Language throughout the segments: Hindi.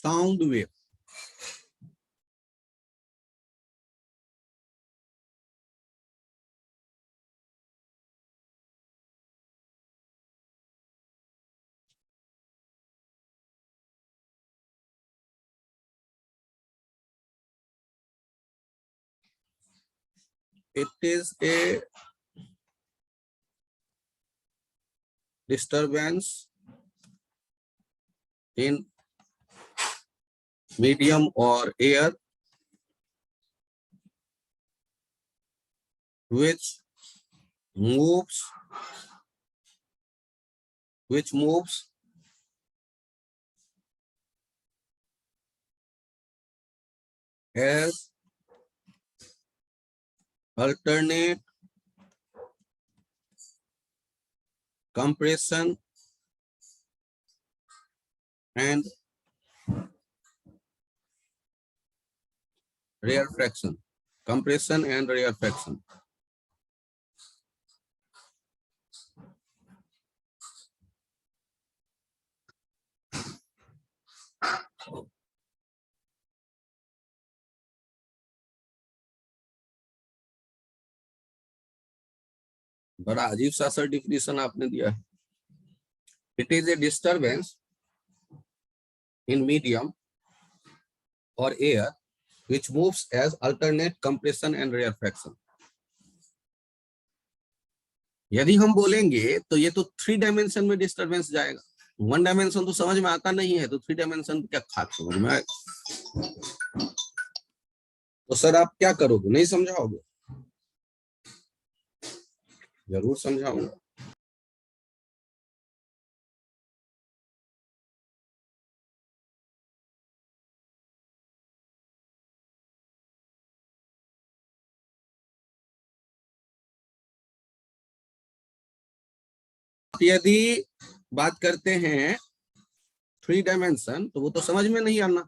sound wave. It is a disturbance in medium or air which moves as alternate compression and rarefaction. Compression and rarefaction. बड़ा अजीब सा सर डिफिनेशन आपने दिया है. It is a disturbance in medium or air which moves as alternate compression and rarefaction. यदि हम बोलेंगे तो ये तो 3 डायमेंशन में डिस्टर्बेंस जाएगा. 1 डायमेंशन तो समझ में आता नहीं है, तो 3 डायमेंशन क्या खाक समझ में आएगा. तो सर आप क्या करोगे, नहीं समझाओगे? जरूर समझाऊंगा. यदि बात करते हैं 3 डायमेंशन तो वो तो समझ में नहीं आना.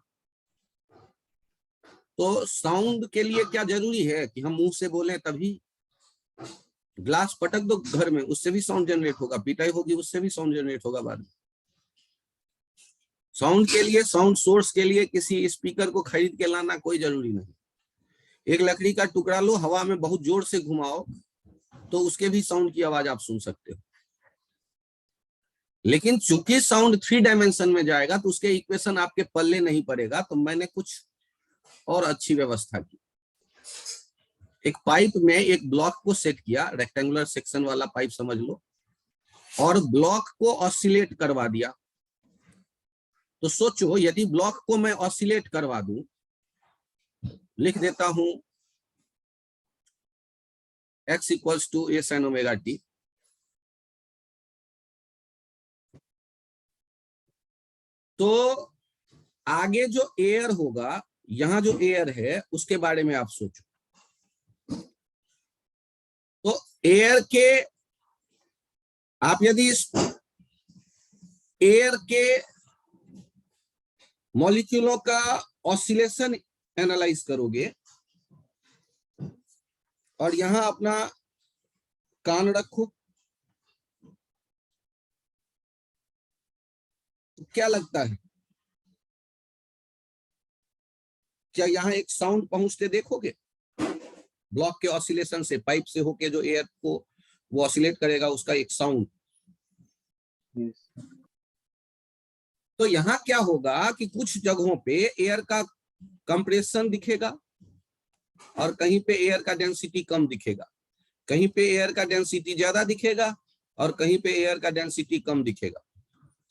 तो साउंड के लिए क्या जरूरी है कि हम मुंह से बोलें तभी? ग्लास पटक दो घर में, उससे भी साउंड जनरेट होगा. पिटाई होगी, उससे भी साउंड जनरेट होगा बाद में. साउंड के लिए, साउंड सोर्स के लिए किसी स्पीकर को खरीद के लाना कोई जरूरी नहीं. एक लकड़ी का टुकड़ा लो, हवा में बहुत जोर से घुमाओ तो उसके भी साउंड की आवाज आप सुन सकते हो. लेकिन चूंकि साउंड 3 डायमेंशन में जाएगा तो उसके इक्वेशन आपके पल्ले नहीं पड़ेगा. तो मैंने कुछ और अच्छी व्यवस्था की. एक पाइप में एक ब्लॉक को सेट किया, रेक्टेंगुलर सेक्शन वाला पाइप समझ लो, और ब्लॉक को ऑसिलेट करवा दिया. तो सोचो यदि ब्लॉक को मैं ऑसिलेट करवा दूं, लिख देता हूं x equals to a sin omega t. तो आगे जो एयर होगा, यहां जो एयर है उसके बारे में आप सोचो. तो एयर के, आप यदि इस एयर के मॉलिक्यूलों का ऑसिलेशन एनालाइज करोगे और यहां अपना कान रखो, तो क्या लगता है, क्या यहां एक साउंड पहुंचते देखोगे? ब्लॉक के ऑसिलेशन से, पाइप से होके जो एयर को वो ऑसिलेट करेगा, उसका एक साउंड. तो यहां क्या होगा कि कुछ जगहों पे एयर का कंप्रेशन दिखेगा और कहीं पे एयर का डेंसिटी कम दिखेगा. कहीं पे एयर का डेंसिटी ज्यादा दिखेगा और कहीं पे एयर का डेंसिटी कम दिखेगा.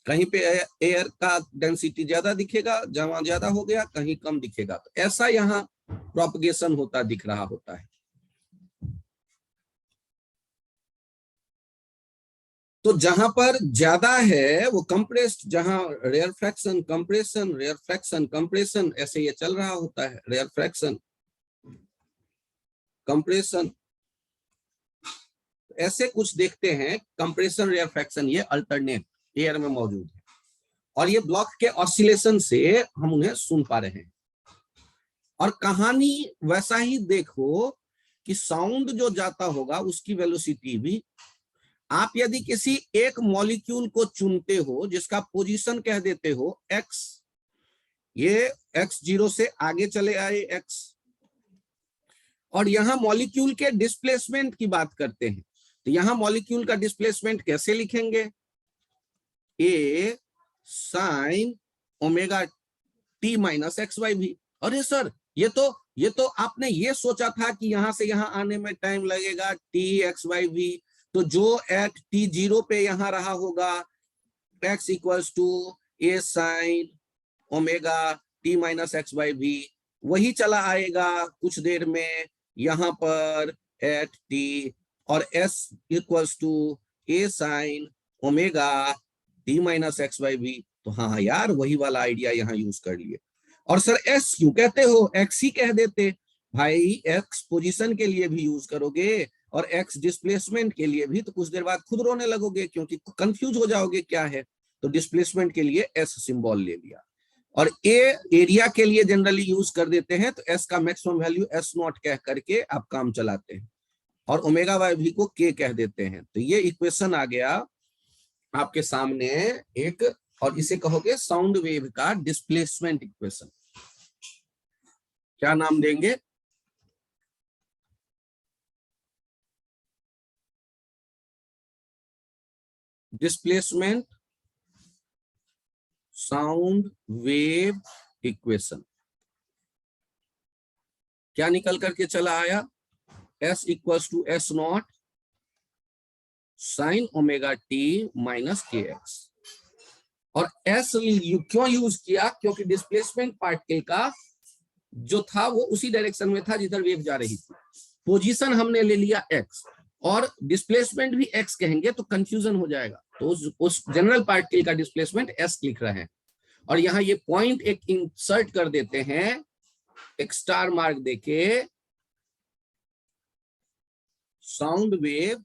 कहीं पे एयर का डेंसिटी ज्यादा दिखेगा, जहां ज्यादा हो गया कहीं कम दिखेगा. तो ऐसा यहाँ प्रोपगेशन होता दिख रहा होता है. तो जहां पर ज्यादा है वो कंप्रेस्ड, जहां rarefaction compression, rarefaction compression, ऐसे ये चल रहा होता है. रेयर फ्रैक्शन कंप्रेशन, ऐसे कुछ देखते हैं. कंप्रेशन, रेयर फ्रैक्शन ये अल्टरनेट एयर में मौजूद है और ये ब्लॉक के ऑसिलेशन से हम उन्हें सुन पा रहे हैं. और कहानी वैसा ही देखो कि साउंड जो जाता होगा उसकी वेलोसिटी भी, आप यदि किसी एक मॉलिक्यूल को चुनते हो जिसका पोजीशन कह देते हो x, ये x0 से आगे चले आए x, और यहां मॉलिक्यूल के डिस्प्लेसमेंट की बात करते हैं, तो यहां मॉलिक्यूल का डिस्प्लेसमेंट कैसे लिखेंगे, a sin omega t minus x y भी। अरे सर ये तो आपने ये सोचा था कि यहां से यहां आने में टाइम लगेगा t एक्स वाई भी, तो जो एट t0 पे यहां रहा होगा x equals to a sin omega t minus x y भी, वही चला आएगा कुछ देर में यहां पर एट t, और s equals to a sin omega t minus x y भी। तो हाँ यार वही वाला आइडिया यहाँ यूज कर लिए। और सर एस क्यों कहते हो, एक्स ही कह देते भाई, एक्स पोजीशन के लिए भी यूज करोगे और एक्स डिस्प्लेसमेंट के लिए भी, तो कुछ देर बाद खुद रोने लगोगे क्योंकि कंफ्यूज हो जाओगे क्या है। तो डिस्प्लेसमेंट के लिए एस सिंबल ले लिया, और ए एरिया के लिए जनरली यूज कर देते हैं, तो एस का मैक्सिमम वैल्यू एस नॉट कह करके आप काम चलाते हैं, और ओमेगा वाई भी को के कह देते हैं। तो ये इक्वेशन आ गया आपके सामने एक, और इसे कहोगे साउंड वेव का डिस्प्लेसमेंट इक्वेशन। क्या नाम देंगे, डिस्प्लेसमेंट साउंड वेव इक्वेशन। क्या निकल करके चला आया, s equals to s naught sine omega t minus k x. और s क्यों यूज किया, क्योंकि डिस्प्लेसमेंट पार्टिकल का जो था वो उसी डायरेक्शन में था जिधर वेव जा रही थी। पोजीशन हमने ले लिया x, और डिस्प्लेसमेंट भी x कहेंगे तो कंफ्यूजन हो जाएगा, तो उस जनरल पार्टिकल का डिस्प्लेसमेंट s लिख रहे हैं, और यहाँ ये पॉइंट एक इंसर्ट कर देते हैं एक स्टार मार्क देके, sound wave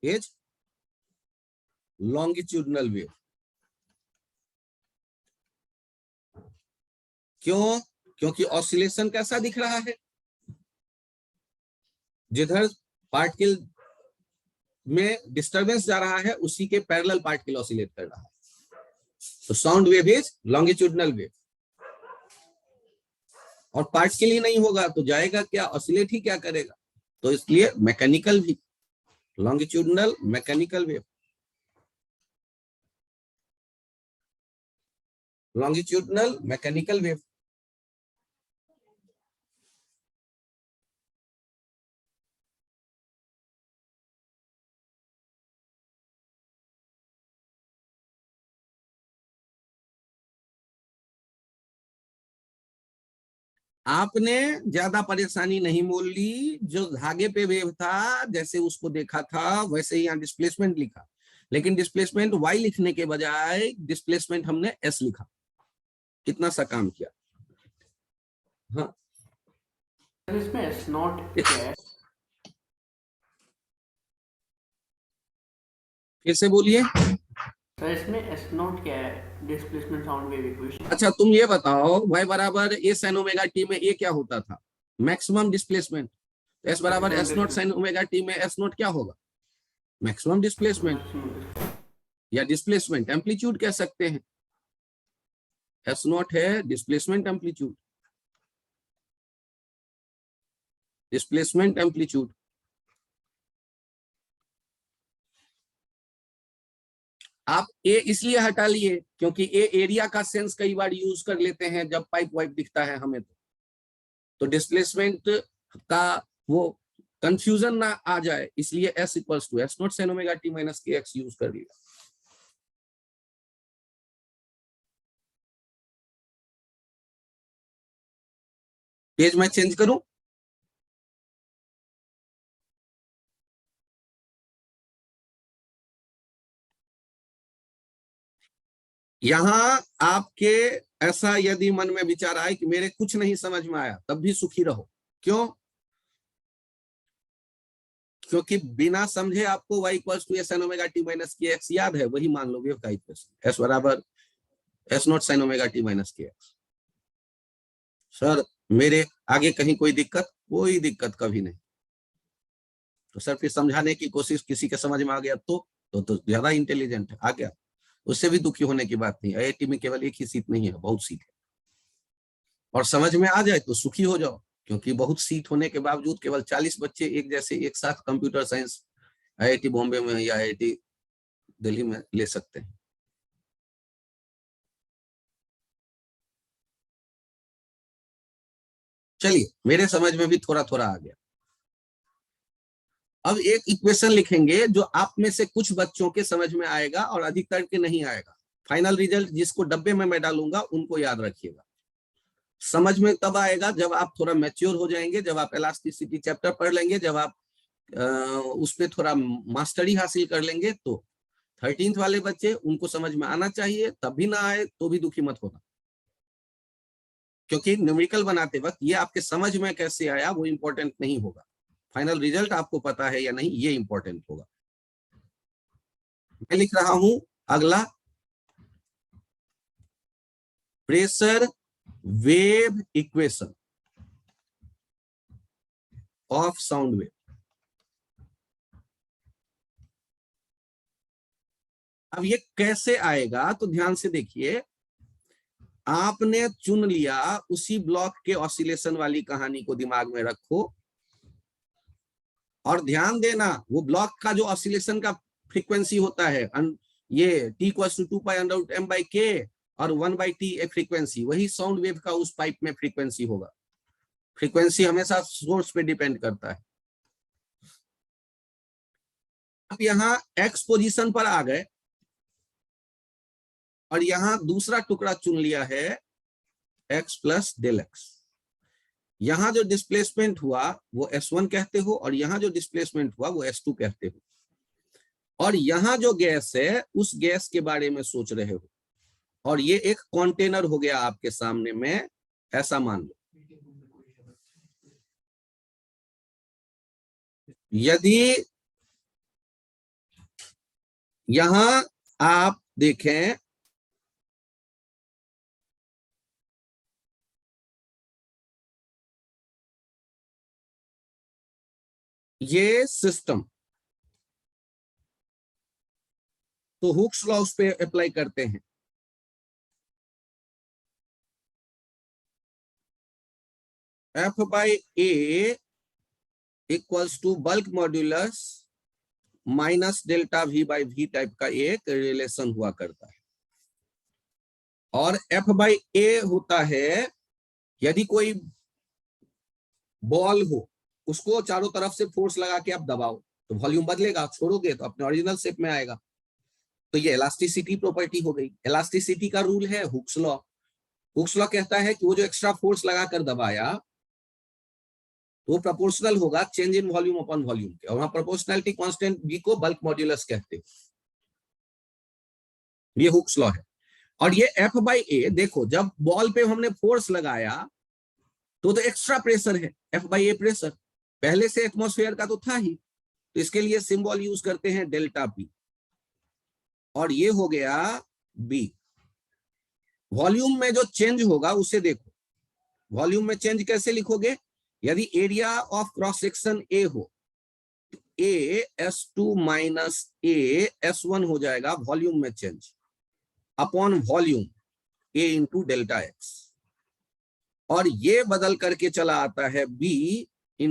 is longitudinal wave. क्यों, क्योंकि ऑसिलेशन कैसा दिख रहा है, जिधर पार्टिकल में डिस्टरबेंस जा रहा है उसी के पैरेलल पार्टिकल ऑसिलेट कर रहा है, तो sound wave is longitudinal wave. और पार्टिकल ही नहीं होगा तो जाएगा क्या, ऑसिलेट ही क्या करेगा, तो इसलिए मैकेनिकल भी, longitudinal mechanical wave, longitudinal mechanical wave. आपने ज्यादा परेशानी नहीं मोल ली, जो धागे पे वेव था जैसे उसको देखा था वैसे ही यहाँ डिस्प्लेसमेंट लिखा, लेकिन डिस्प्लेसमेंट y लिखने के बजाय डिस्प्लेसमेंट हमने s लिखा, कितना सा काम किया। हाँ इसमें s नॉट क्या है, फिर से बोलिए। सर इसमें s नॉट क्या है, डिस्प्लेसमेंट साउंड वेव इक्वेशन। अच्छा तुम ये बताओ, y बराबर a sin ओमेगा t में a क्या होता था, मैक्सिमम डिस्प्लेसमेंट, s बराबर s not sin omega t में s नॉट क्या होगा, मैक्सिमम डिस्प्लेसमेंट या डिस्प्लेसमेंट एम्पलीट्यूड कह सकते हैं, s नॉट है डिस्प्लेसमेंट एम्पलीट्यूड, डिस्प्लेसमेंट एम्पलीट्यूड। आप ए इसलिए हटा लिए क्योंकि ए एरिया का सेंस कई बार यूज कर लेते हैं जब पाइप वाइप दिखता है हमें, तो डिस्प्लेसमेंट का वो कंफ्यूजन ना आ जाए इसलिए s equals to s naught sine omega t minus k x use कर लिया। पेज मैं चेंज करूं, यहां आपके ऐसा यदि मन में विचार आए कि मेरे कुछ नहीं समझ में आया, तब भी सुखी रहो। क्यों, क्योंकि बिना समझे आपको y equals to s omega t minus k x याद है, वही मान लो वेव का इक्वेशन, s बराबर s naught sine omega t minus k x. Sir मेरे आगे कहीं कोई दिक्कत, कोई दिक्कत कभी नहीं। तो सर फिर समझाने की कोशिश, किसी के समझ में आ गया तो ज्यादा इंटेलिजेंट है, आ गया, उससे भी दुखी होने की बात नहीं। आईआईटी में केवल एक ही सीट नहीं है, बहुत सीट है। और समझ में आ जाए तो सुखी हो जाओ, क्योंकि बहुत सीट होने के बावजूद केवल 40 बच्चे एक जैसे एक साथ कंप्यूटर साइंस आईआईटी बॉम्बे में या आईआईटी दिल्ली में ले सकते हैं। चलिए, मेरे समझ में भी थोड़ा थोड़ा आ गया। अब एक इक्वेशन लिखेंगे जो आप में से कुछ बच्चों के समझ में आएगा और अधिकतर के नहीं आएगा। फाइनल रिजल्ट जिसको डब्बे में मैं डालूंगा उनको याद रखिएगा। समझ में तब आएगा जब आप थोड़ा मैच्योर हो जाएंगे, जब आप इलास्टिसिटी चैप्टर पढ़ लेंगे, जब आप उस पर थोड़ा मास्टरी हासिल कर लेंगे। तो 13th वाले बच्चे, उनको समझ में आना चाहिए, तब भी ना आए तो भी दुखी मत होना, क्योंकि न्यूमेरिकल बनाते वक्त ये आपके समझ में कैसे आया वो इंपॉर्टेंट नहीं होगा, फाइनल रिजल्ट आपको पता है या नहीं ये इंपॉर्टेंट होगा। मैं लिख रहा हूं अगला, pressure wave equation of sound wave. अब ये कैसे आएगा तो ध्यान से देखिए, आपने चुन लिया उसी ब्लॉक के ऑसिलेशन वाली कहानी को दिमाग में रखो और ध्यान देना वो ब्लॉक का जो ऑसिलेशन का फ्रीक्वेंसी होता है, ये t = 2π√m/k और 1/t एक फ्रीक्वेंसी, वही साउंड वेव का उस पाइप में फ्रीक्वेंसी होगा। फ्रीक्वेंसी हमेशा सोर्स पे डिपेंड करता है। अब यहां x पोजीशन पर आ गए और यहां दूसरा टुकड़ा चुन लिया है x + ΔX। यहां जो डिस्प्लेसमेंट हुआ वो S1 कहते हो और यहां जो डिस्प्लेसमेंट हुआ वो S2 कहते हो, और यहां जो गैस है उस गैस के बारे में सोच रहे हो, और ये एक कंटेनर हो गया आपके सामने में, ऐसा मान लो। यदि यहां आप देखें ये सिस्टम, तो हुक्स लॉ उस पे अप्लाई करते हैं। F/A = bulk modulus -ΔV/V type का एक रिलेशन हुआ करता है। और F/A होता है, यदि कोई बॉल हो उसको चारों तरफ से फोर्स लगा के आप दबाओ तो वॉल्यूम बदलेगा, छोड़ोगे तो अपने ओरिजिनल शेप में आएगा। तो ये इलास्टिसिटी प्रॉपर्टी हो गई। इलास्टिसिटी का रूल है हुक्स लॉ। हुक्स लॉ कहता है कि वो जो एक्स्ट्रा फोर्स लगाकर दबाया वो प्रोपोर्शनल होगा change in volume upon volume के, और वहां प्रोपोर्शनैलिटी कांस्टेंट V को बल्क मॉड्यूलस कहते हैं। ये हुक्स लॉ है। और ये F/A देखो, जब बॉल पे हमने फोर्स लगाया तो एक्स्ट्रा प्रेशर है, F/A प्रेशर पहले से एटमॉस्फेयर का तो था ही, तो इसके लिए सिंबल यूज करते हैं ΔP, और ये हो गया B। वॉल्यूम में जो चेंज होगा उसे देखो, वॉल्यूम में चेंज कैसे लिखोगे, यदि area of cross section A हो तो A S2 - A S1 हो जाएगा वॉल्यूम में change upon volume A × ΔX, और ये बदल करके चला आता है B ×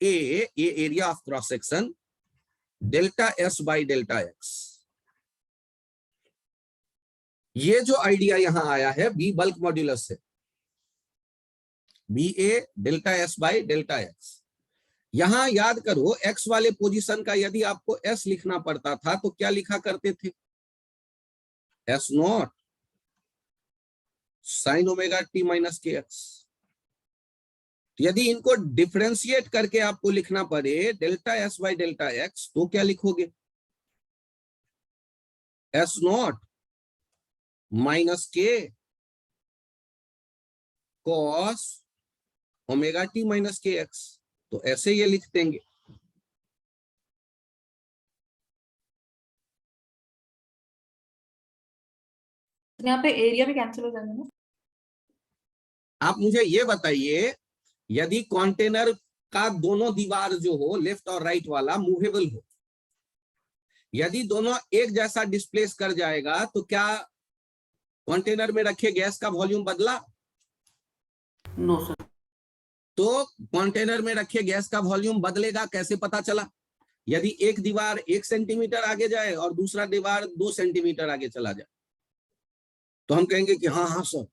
A, ये area of cross section, ΔS/ΔX। ये जो आइडिया यहां आया है B बल्क मॉड्यूलस से, BA ΔS/ΔX। यहां याद करो X वाले पोजीशन का यदि आपको S लिखना पड़ता था तो क्या लिखा करते थे, S0 sin ωt - kx। यदि इनको डिफरेंशिएट करके आपको लिखना पड़े ΔS/ΔX तो क्या लिखोगे, S0 - k cos ωt - kx, तो ऐसे ये लिख देंगे। यहाँ पे एरिया भी कैंसिल हो जाएगा ना। आप मुझे ये बताइए, यदि कंटेनर का दोनों दीवार जो हो लेफ्ट और राइट वाला मूवेबल हो, यदि दोनों एक जैसा डिस्प्लेस कर जाएगा तो क्या कंटेनर में रखे गैस का वॉल्यूम बदला, नो सर। तो कंटेनर में रखे गैस का वॉल्यूम बदलेगा, कैसे पता चला? यदि एक दीवार 1 सेंटीमीटर आगे जाए और दूसरा दीवार 2 सेंटीमीटर आगे चला जाए तो हम कहेंगे कि हाँ हाँ सर,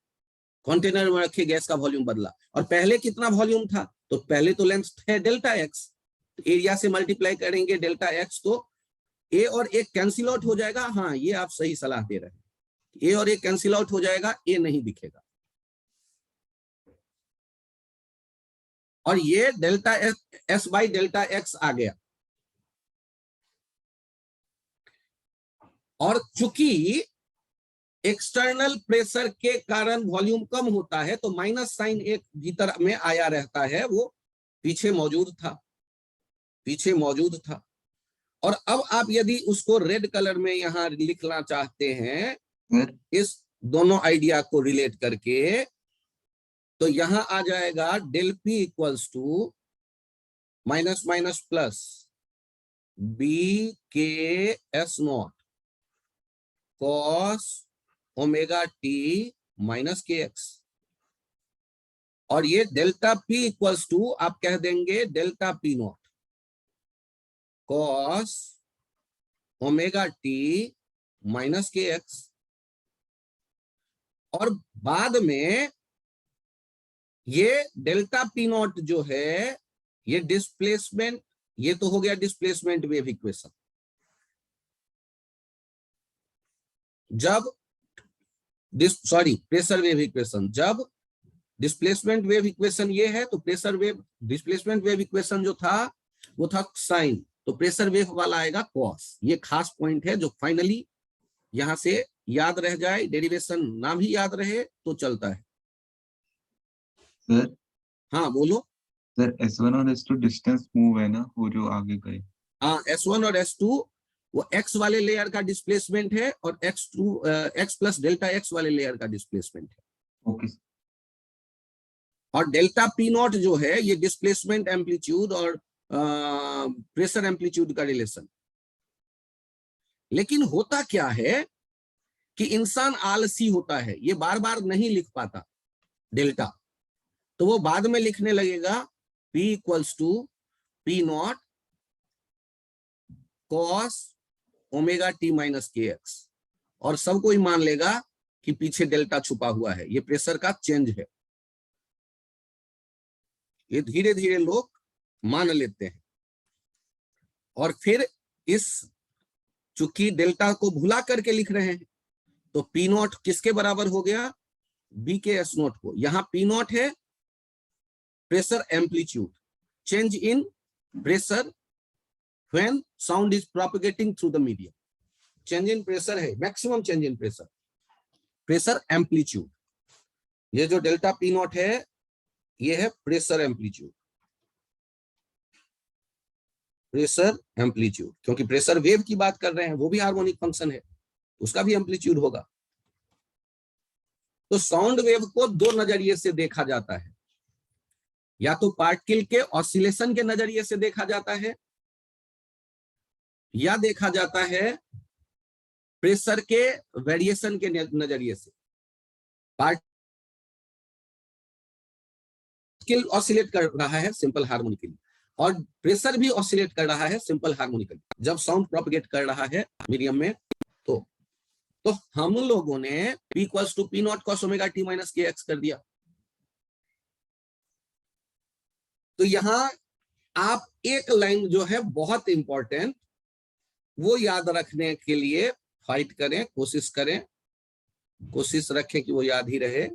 कंटेनर में रखे गैस का वॉल्यूम बदला। और पहले कितना वॉल्यूम था? तो पहले तो लेंथ है डेल्टा एक्स, एरिया से मल्टीप्लाई करेंगे डेल्टा एक्स, तो ए और ए कैंसिल आउट हो जाएगा। हाँ, ये आप सही सलाह दे रहे हैं, ए और ए कैंसिल आउट हो जाएगा, ए नहीं दिखेगा। और ये delta s by delta x आ गया। और चूंकि एक्सटर्नल प्रेशर के कारण वॉल्यूम कम होता है तो माइनस साइन एक भीतर में आया रहता है, वो पीछे मौजूद था। और अब आप यदि उसको रेड कलर में यहां लिखना चाहते हैं इस दोनों आइडिया को रिलेट करके, तो यहां आ जाएगा del p equals to minus minus plus B k s naught cos omega t minus k x. और ये डेल्टा पी इक्वल्स टू आप कह देंगे delta p naught cos omega t minus k x. और बाद में ये डेल्टा पी नॉट जो है ये डिस्प्लेसमेंट, ये तो हो गया डिस्प्लेसमेंट वेव इक्वेशन। जब प्रेशर वेव इक्वेशन, जब डिस्प्लेसमेंट वेव इक्वेशन ये है तो डिस्प्लेसमेंट वेव इक्वेशन जो था वो था साइन, तो प्रेशर वेव वाला आएगा कॉस। ये खास पॉइंट है जो फाइनली यहां से याद रह जाए, डेरिवेशन ना भी याद रहे तो चलता है। सर हाँ बोलो। सर S1 और S2 डिस्टेंस मूव है ना, वो जो आगे गए। हाँ, S1 और S2 वो x वाले लेयर का डिस्प्लेसमेंट है और x प्लस डेल्टा x वाले लेयर का डिस्प्लेसमेंट है। ओके। और डेल्टा पी नॉट जो है ये डिस्प्लेसमेंट एम्पलीट्यूड और प्रेशर एम्पलीट्यूड का रिलेशन। लेकिन होता क्या है कि इंसान आलसी होता है, ये बार बार नहीं लिख पाता डेल्टा, तो वो बाद में लिखने लगेगा P equals to P naught cos omega t minus k x, और सब कोई मान लेगा कि पीछे डेल्टा छुपा हुआ है, ये प्रेशर का चेंज है। ये धीरे धीरे लोग मान लेते हैं। और फिर इस चूंकि डेल्टा को भुला करके लिख रहे हैं तो पी नॉट किसके बराबर हो गया? बी के एस नॉट को। यहां पी नॉट है pressure amplitude, change in pressure when sound is propagating through the medium. Change in pressure है, maximum change in pressure amplitude. ये जो डेल्टा पी नॉट है ये है प्रेशर एम्पलीट्यूड, क्योंकि प्रेशर वेव की बात कर रहे हैं, वो भी हार्मोनिक फंक्शन है, उसका भी एम्पलीट्यूड होगा। तो साउंड वेव को दो नजरिए से देखा जाता है, या तो पार्टिकल के ऑसिलेशन के नजरिए से देखा जाता है, या देखा जाता है प्रेशर के वेरिएशन के नजरिए से। पार्टिकल ऑसिलेट कर रहा है सिंपल हार्मोनिकली और प्रेशर भी ऑसिलेट कर रहा है सिंपल हार्मोनिकली जब साउंड प्रोपेगेट कर रहा है मीडियम में। तो हम लोगों ने P equals to P naught cos omega t minus k x कर दिया। तो यहां आप एक लाइन जो है बहुत इंपॉर्टेंट, वो याद रखने के लिए फाइट करें, कोशिश रखें कि वो याद ही रहे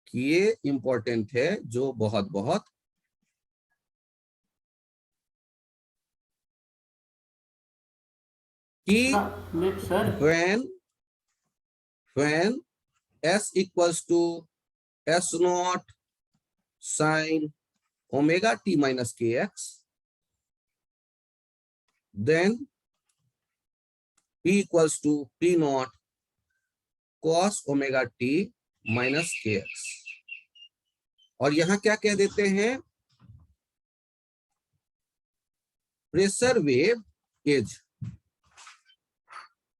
कि ये इंपॉर्टेंट है, जो बहुत बहुत कि sir when S equals to S naught sin omega t minus kx, then P equals to P naught cos omega t minus kx। और यहां क्या कह देते हैं? Pressure wave is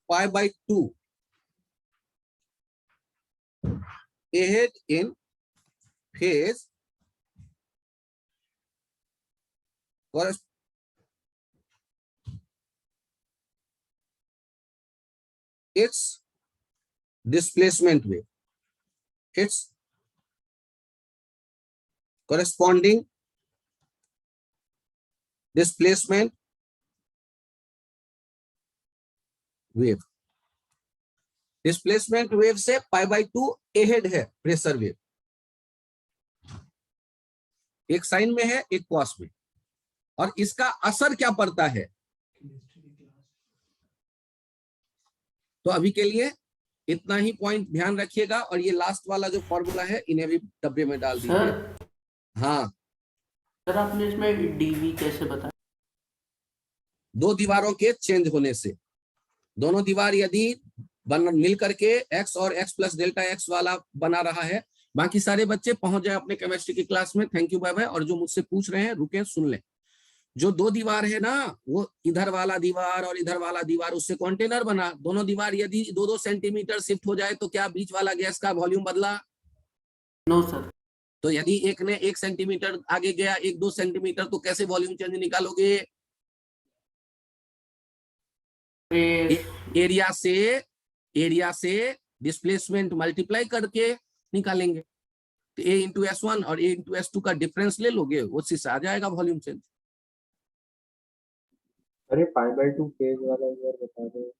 pi by 2 ahead in phase its displacement wave, its corresponding displacement wave. Displacement wave से π/2 ahead है प्रेशर वेव, एक साइन में है एक कॉस में, और इसका असर क्या पड़ता है। तो अभी के लिए इतना ही पॉइंट ध्यान रखिएगा, और ये लास्ट वाला जो फॉर्मूला है इन्हें भी डब्बे में डाल दीजिए। हाँ सर, आपने इसमें डीवी कैसे बताया? दो दीवारों के चेंज होने से, दोनों दीवार यदि मिल करके x और x प्लस डेल्टा x वाला बना रहा है। बाकी सारे बच्चे पहुंच जाए अपने केमिस्ट्री की क्लास में। Thank you, bye bye. और जो मुझसे पूछ रहे हैं रुके सुन लें। जो दो दीवार है ना, वो इधर वाला दीवार और इधर वाला दीवार, उससे कंटेनर बना। दोनों दीवार यदि 2-2 सेंटीमीटर शिफ्ट हो जाए तो क्या बीच वाला गैस का वॉल्यूम बदला? No sir. तो यदि एक ने 1 सेंटीमीटर आगे गया, 1-2 सेंटीमीटर, तो कैसे वॉल्यूम चेंज निकालोगे? एरिया से डिस्प्लेसमेंट मल्टीप्लाई करके निकालेंगे। तो A इंटू S1 और A इंटू S2 का डिफरेंस ले लोगे, उसी से आ जाएगा वॉल्यूम चेंज। अरे π/2 फेज वाला एक बार बता दो।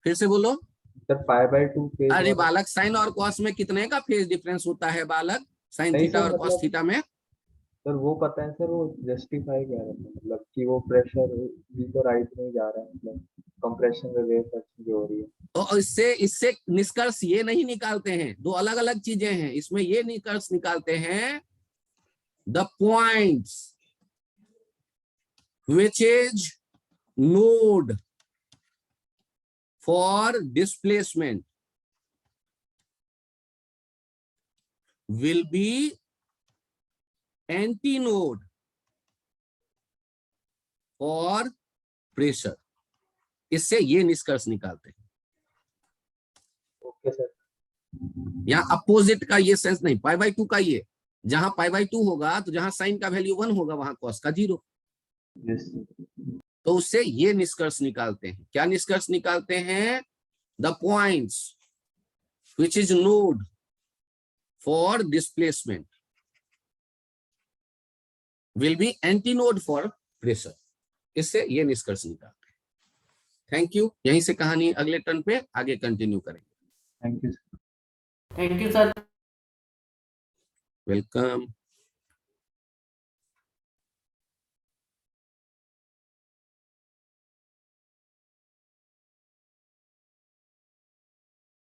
फिर से बोलो। सर π/2 फेज अरे वाला। बालक, साइन और कॉस में कितने का फेज डिफरेंस होता है बालक? साइन नहीं थीटा सर, और कॉस मतलब थीटा में। सर वो पता है सर, वो जस्टिफाई क्या है, मतलब कि वो प्रेशर भी तो राइट में ही जा रहा है, मतलब कंप्रेशन में वेव फ्रैक्शन जो हो रही है। तो इससे निष्कर्ष ये नहीं निकालते हैं, दो अलग अलग चीजें हैं। इसमें ये निष्कर्ष निकालते हैं the points which is node for displacement will be antinode for pressure। इससे ये निष्कर्ष निकालते हैं। Okay sir. यहाँ अपोजिट का ये सेंस नहीं, π/2 का ये, जहां π/2 होगा तो जहां साइन का वैल्यू 1 होगा वहां कॉस का 0। यस। तो उससे ये निष्कर्ष निकालते हैं। क्या निष्कर्ष निकालते हैं? The points which is node for displacement will be antinode for pressure। इससे ये निष्कर्ष निकालते हैं। Thank you. यहीं से कहानी अगले टर्न पे आगे कंटिन्यू करेंगे। Thank you sir. Thank you sir. Welcome.